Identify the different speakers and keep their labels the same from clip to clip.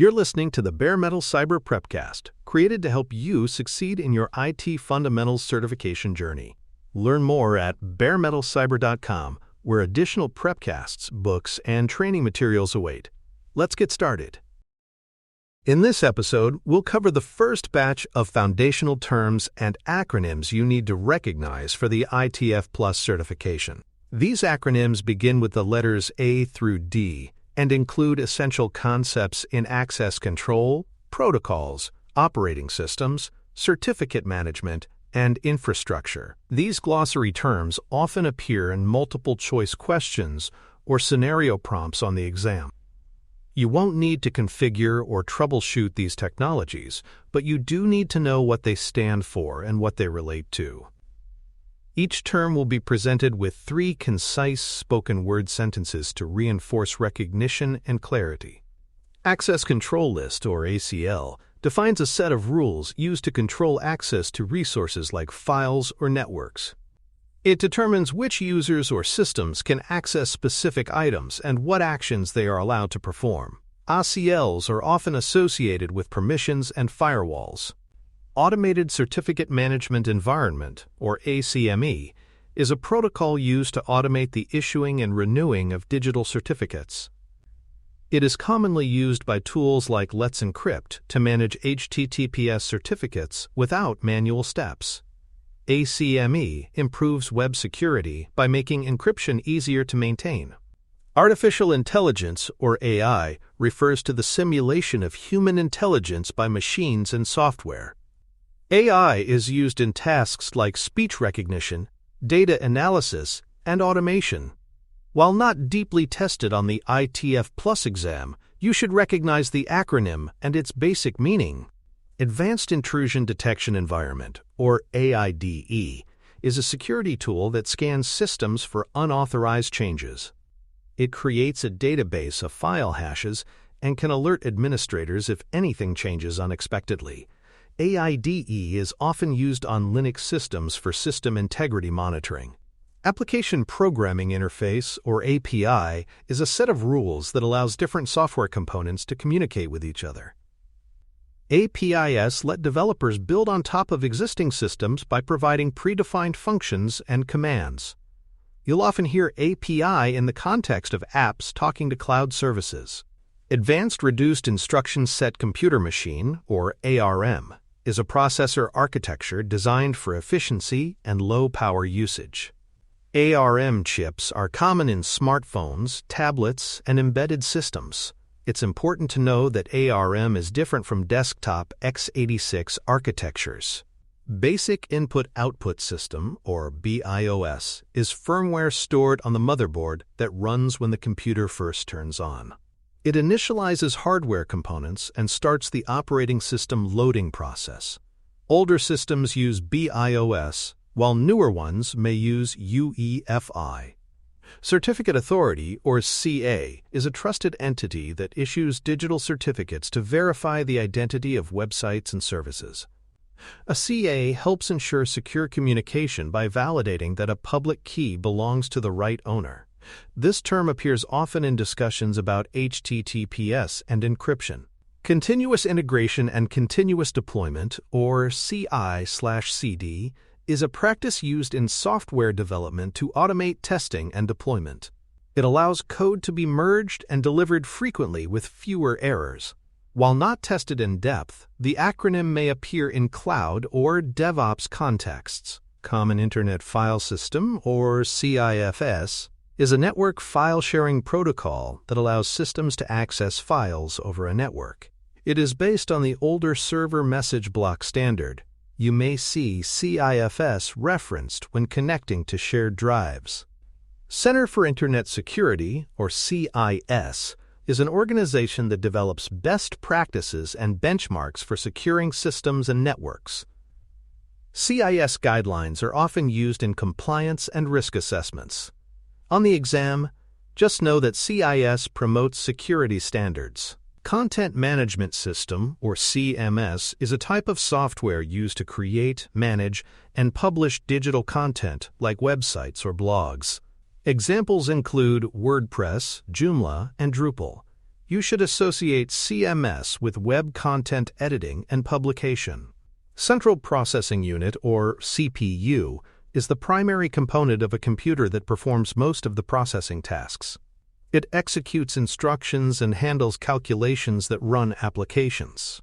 Speaker 1: You're listening to the Bare Metal Cyber Prepcast, created to help you succeed in your IT Fundamentals certification journey. Learn more at baremetalcyber.com, where additional prepcasts, books, and training materials await. Let's get started. In this episode, we'll cover the first batch of foundational terms and acronyms you need to recognize for the ITF Plus certification. These acronyms begin with the letters A through D and include essential concepts in access control, protocols, operating systems, certificate management, and infrastructure. These glossary terms often appear in multiple-choice questions or scenario prompts on the exam. You won't need to configure or troubleshoot these technologies, but you do need to know what they stand for and what they relate to. Each term will be presented with 3 concise spoken word sentences to reinforce recognition and clarity. Access Control List, or ACL, defines a set of rules used to control access to resources like files or networks. It determines which users or systems can access specific items and what actions they are allowed to perform. ACLs are often associated with permissions and firewalls. Automated Certificate Management Environment, or ACME, is a protocol used to automate the issuing and renewing of digital certificates. It is commonly used by tools like Let's Encrypt to manage HTTPS certificates without manual steps. ACME improves web security by making encryption easier to maintain. Artificial intelligence, or AI, refers to the simulation of human intelligence by machines and software. AI is used in tasks like speech recognition, data analysis, and automation. While not deeply tested on the ITF Plus exam, you should recognize the acronym and its basic meaning. Advanced Intrusion Detection Environment, or AIDE, is a security tool that scans systems for unauthorized changes. It creates a database of file hashes and can alert administrators if anything changes unexpectedly. AIDE is often used on Linux systems for system integrity monitoring. Application Programming Interface, or API, is a set of rules that allows different software components to communicate with each other. APIs let developers build on top of existing systems by providing predefined functions and commands. You'll often hear API in the context of apps talking to cloud services. Advanced Reduced Instruction Set Computer Machine, or ARM, is a processor architecture designed for efficiency and low power usage. ARM chips are common in smartphones, tablets, and embedded systems. It's important to know that ARM is different from desktop x86 architectures. Basic Input-Output System, or BIOS, is firmware stored on the motherboard that runs when the computer first turns on. It initializes hardware components and starts the operating system loading process. Older systems use BIOS, while newer ones may use UEFI. Certificate Authority, or CA, is a trusted entity that issues digital certificates to verify the identity of websites and services. A CA helps ensure secure communication by validating that a public key belongs to the right owner. This term appears often in discussions about HTTPS and encryption. Continuous Integration and Continuous Deployment, or CI/CD, is a practice used in software development to automate testing and deployment. It allows code to be merged and delivered frequently with fewer errors. While not tested in depth, the acronym may appear in cloud or DevOps contexts. Common Internet File System, or CIFS, is a network file-sharing protocol that allows systems to access files over a network. It is based on the older server message block standard. You may see CIFS referenced when connecting to shared drives. Center for Internet Security, or CIS, is an organization that develops best practices and benchmarks for securing systems and networks. CIS guidelines are often used in compliance and risk assessments. On the exam, just know that CIS promotes security standards. Content Management System, or CMS, is a type of software used to create, manage, and publish digital content like websites or blogs. Examples include WordPress, Joomla, and Drupal. You should associate CMS with web content editing and publication. Central Processing Unit, or CPU, is the primary component of a computer that performs most of the processing tasks. It executes instructions and handles calculations that run applications.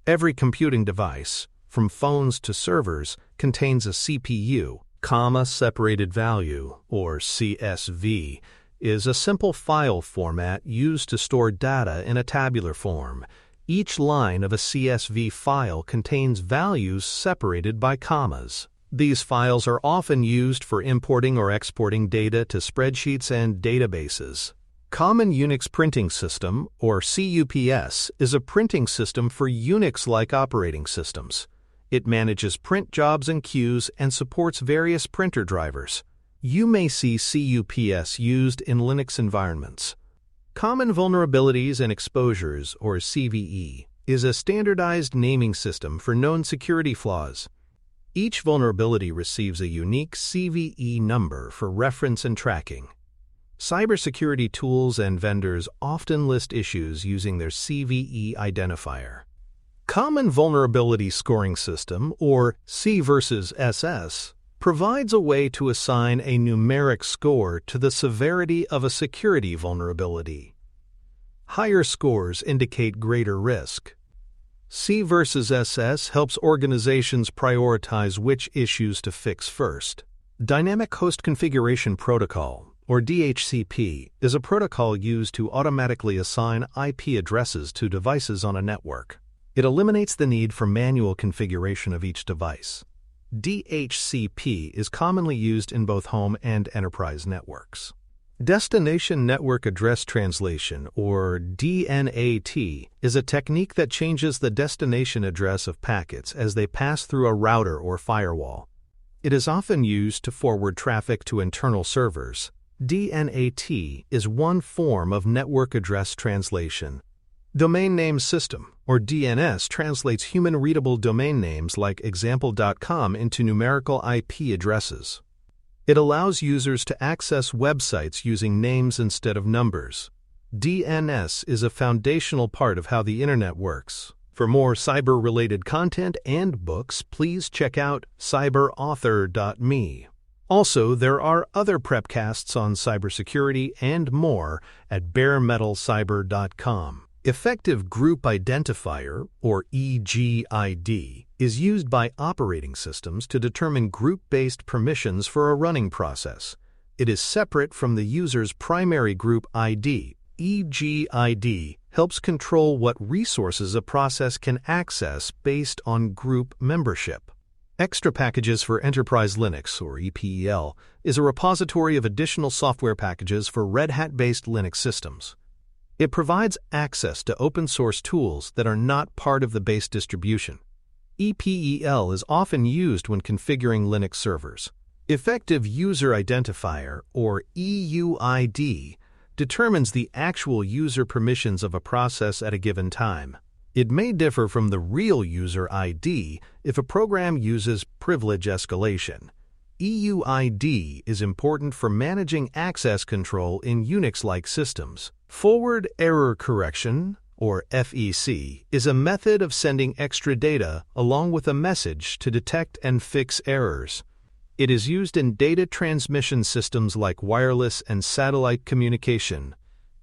Speaker 1: Every computing device, from phones to servers, contains a CPU. Comma-separated value, or CSV, is a simple file format used to store data in a tabular form. Each line of a CSV file contains values separated by commas. These files are often used for importing or exporting data to spreadsheets and databases. Common Unix Printing System, or CUPS, is a printing system for Unix-like operating systems. It manages print jobs and queues and supports various printer drivers. You may see CUPS used in Linux environments. Common Vulnerabilities and Exposures, or CVE, is a standardized naming system for known security flaws. Each vulnerability receives a unique CVE number for reference and tracking. Cybersecurity tools and vendors often list issues using their CVE identifier. Common Vulnerability Scoring System, or C versus SS, provides a way to assign a numeric score to the severity of a security vulnerability. Higher scores indicate greater risk. C versus SS helps organizations prioritize which issues to fix first. Dynamic Host Configuration Protocol, or DHCP, is a protocol used to automatically assign IP addresses to devices on a network. It eliminates the need for manual configuration of each device. DHCP is commonly used in both home and enterprise networks. Destination Network Address Translation, or DNAT, is a technique that changes the destination address of packets as they pass through a router or firewall. It is often used to forward traffic to internal servers. DNAT is one form of network address translation. Domain Name System, or DNS, translates human-readable domain names like example.com into numerical IP addresses. It allows users to access websites using names instead of numbers. DNS is a foundational part of how the Internet works. For more cyber-related content and books, please check out cyberauthor.me. Also, there are other prepcasts on cybersecurity and more at baremetalcyber.com. Effective Group Identifier, or EGID, is used by operating systems to determine group-based permissions for a running process. It is separate from the user's primary group ID. EGID helps control what resources a process can access based on group membership. Extra Packages for Enterprise Linux, or EPEL, is a repository of additional software packages for Red Hat-based Linux systems. It provides access to open-source tools that are not part of the base distribution. EPEL is often used when configuring Linux servers. Effective User Identifier, or EUID, determines the actual user permissions of a process at a given time. It may differ from the real user ID if a program uses privilege escalation. EUID is important for managing access control in Unix-like systems. Forward Error Correction, or FEC, is a method of sending extra data along with a message to detect and fix errors. It is used in data transmission systems like wireless and satellite communication.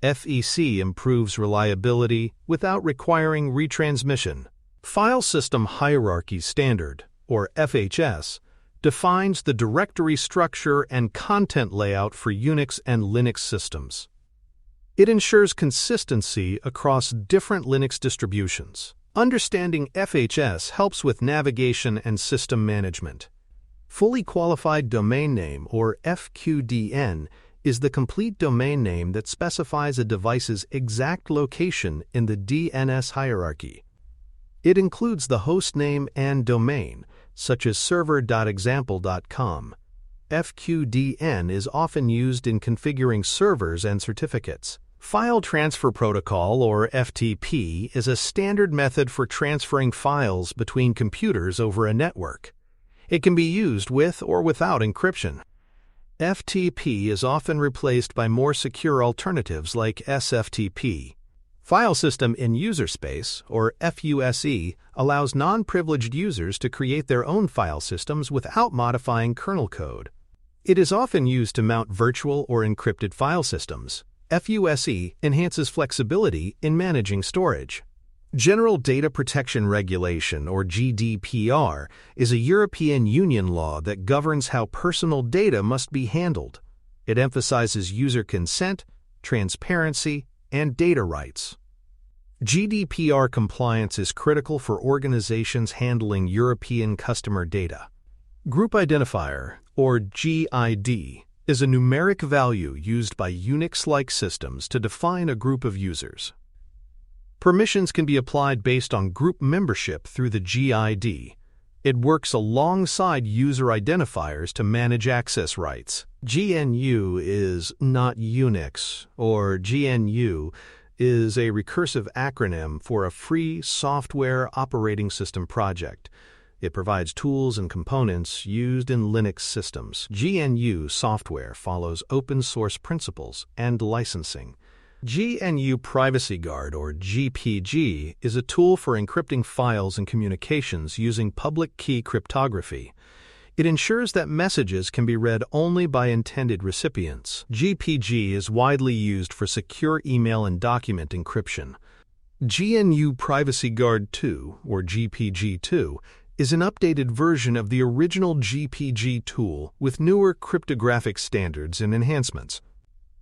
Speaker 1: FEC improves reliability without requiring retransmission. File System Hierarchy Standard, or FHS, defines the directory structure and content layout for Unix and Linux systems. It ensures consistency across different Linux distributions. Understanding FHS helps with navigation and system management. Fully Qualified Domain Name, or FQDN, is the complete domain name that specifies a device's exact location in the DNS hierarchy. It includes the host name and domain, such as server.example.com. FQDN is often used in configuring servers and certificates. File Transfer Protocol, or FTP, is a standard method for transferring files between computers over a network. It can be used with or without encryption. FTP is often replaced by more secure alternatives like SFTP. File System in User Space, or FUSE, allows non-privileged users to create their own file systems without modifying kernel code. It is often used to mount virtual or encrypted file systems. FUSE enhances flexibility in managing storage. General Data Protection Regulation, or GDPR, is a European Union law that governs how personal data must be handled. It emphasizes user consent, transparency, and data rights. GDPR compliance is critical for organizations handling European customer data. Group Identifier, or GID, is a numeric value used by Unix-like systems to define a group of users. Permissions can be applied based on group membership through the GID. It works alongside user identifiers to manage access rights. GNU is not Unix, or GNU is a recursive acronym for a free software operating system project. It provides tools and components used in Linux systems. GNU software follows open-source principles and licensing. GNU Privacy Guard, or GPG, is a tool for encrypting files and communications using public key cryptography. It ensures that messages can be read only by intended recipients. GPG is widely used for secure email and document encryption. GNU Privacy Guard 2, or GPG2, is an updated version of the original GPG tool with newer cryptographic standards and enhancements.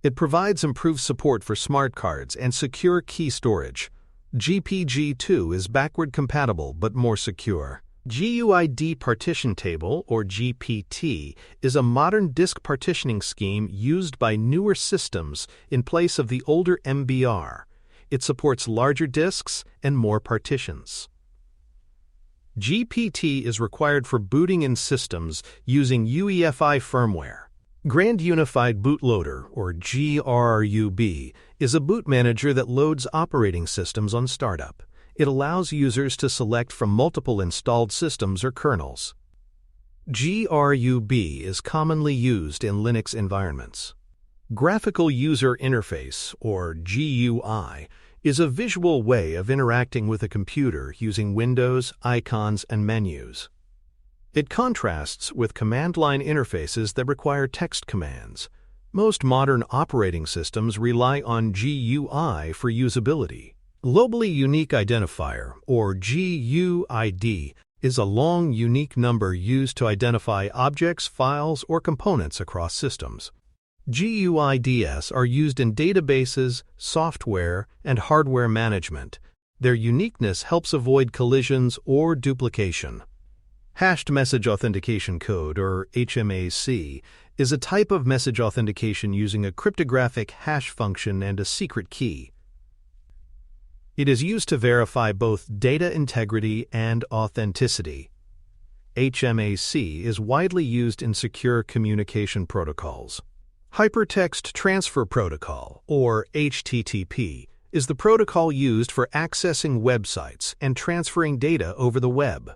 Speaker 1: It provides improved support for smart cards and secure key storage. GPG2 is backward compatible but more secure. GUID Partition Table, or GPT, is a modern disk partitioning scheme used by newer systems in place of the older MBR. It supports larger disks and more partitions. GPT is required for booting in systems using UEFI firmware. Grand Unified Bootloader, or GRUB, is a boot manager that loads operating systems on startup. It allows users to select from multiple installed systems or kernels. GRUB is commonly used in Linux environments. Graphical User Interface, or GUI, is a visual way of interacting with a computer using windows, icons, and menus. It contrasts with command-line interfaces that require text commands. Most modern operating systems rely on GUI for usability. Globally Unique Identifier, or GUID, is a long, unique number used to identify objects, files, or components across systems. GUIDs are used in databases, software, and hardware management. Their uniqueness helps avoid collisions or duplication. Hashed Message Authentication Code, or HMAC, is a type of message authentication using a cryptographic hash function and a secret key. It is used to verify both data integrity and authenticity. HMAC is widely used in secure communication protocols. Hypertext Transfer Protocol, or HTTP, is the protocol used for accessing websites and transferring data over the web.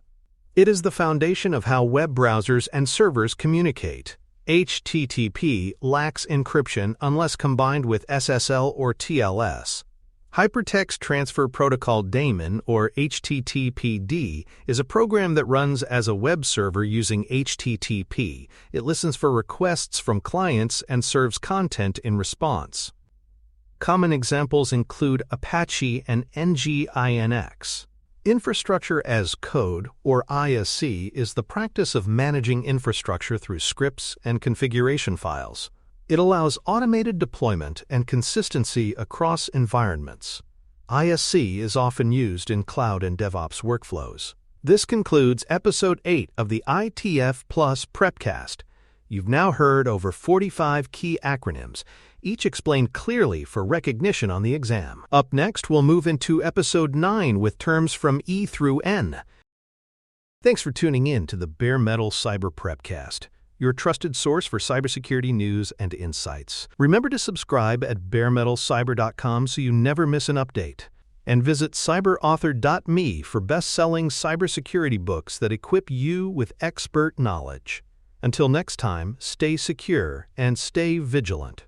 Speaker 1: It is the foundation of how web browsers and servers communicate. HTTP lacks encryption unless combined with SSL or TLS. Hypertext Transfer Protocol Daemon, or HTTPD, is a program that runs as a web server using HTTP. It listens for requests from clients and serves content in response. Common examples include Apache and NGINX. Infrastructure as Code, or ISC, is the practice of managing infrastructure through scripts and configuration files. It allows automated deployment and consistency across environments. ISC is often used in cloud and DevOps workflows. This concludes Episode 8 of the ITF Plus Prepcast. You've now heard over 45 key acronyms, each explained clearly for recognition on the exam. Up next, we'll move into Episode 9 with terms from E through N. Thanks for tuning in to the Bare Metal Cyber Prepcast, your trusted source for cybersecurity news and insights. Remember to subscribe at baremetalcyber.com so you never miss an update. And visit cyberauthor.me for best-selling cybersecurity books that equip you with expert knowledge. Until next time, stay secure and stay vigilant.